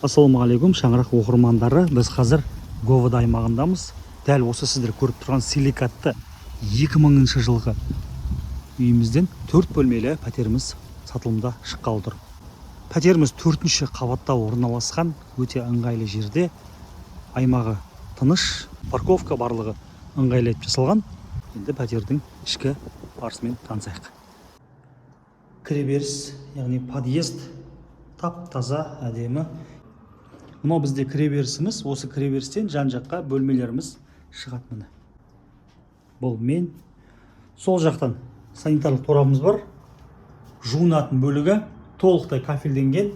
Ассалаумағалейкум, шаңырақ оқырмандары. Біз қазір Говада аймағындамыз. Дәл осы сіздер көріп тұрған силикатты 2000 жылғы үйімізден 4 бөлмелі пәтеріміз сатылымда шыққалы тұр. Пәтеріміз 4-ші қабатта орналасқан, өте ыңғайлы жерде. Аймағы тыныш, парковка барлығы ыңғайлы етіп жасалған. Енді пәтердің ішкі барысымен танысайық. Кіреберіс, яғни подъезд тап-таза, әдемі. Мынау бізде кіреберісіміз, осы кіреберістен жан-жаққа бөлмелеріміз шығады міне. Бұл мен. Сол жақтан санитарлық торабымыз бар. Жуынатын бөлігі толықтай кафелденген.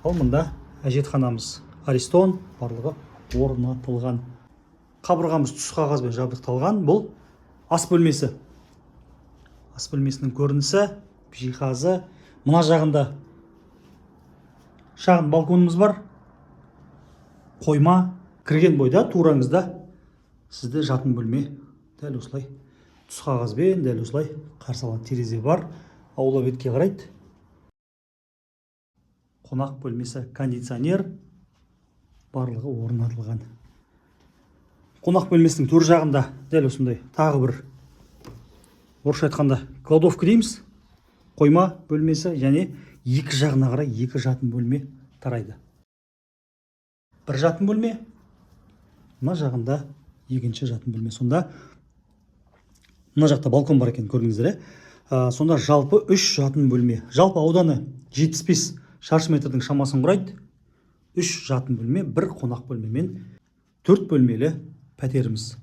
Ал мында әжетханамыз. Аристон барлығы орнатылған. Қабырғамыз түс қағазбен жабдықталған. Бұл ас бөлмесі. Ас бөлмесінің көрінісі, жиһазы. Мына жағында шағын балконымыз бар. Қойма. Кірген бойда тураңызда сізді жатын бөлме дәл осылай түс қағазбен дәл осылай қарсы алады. Терезе бар. Аула бетке қарайды. Қонақ бөлмесі, кондиционер барлығы орнатылған. Қонақ бөлмесінің төр жағында дәл осындай тағы бір, орысша айтқанда кладовка дейміз. Қойма бөлмесі, және екі жағына қарай екі жатын бөлме тарайды. Бір жатын бөлме, мына жағында екінші жатын бөлме. Сонда мына жақта балкон бар екен, көрдіңіздер. Сонда жалпы 3 жатын бөлме. Жалпы ауданы 75 шаршы метрдің шамасын құрайды. 3 жатын бөлме, бір қонақ бөлмемен 4 бөлмелі пәтеріміз.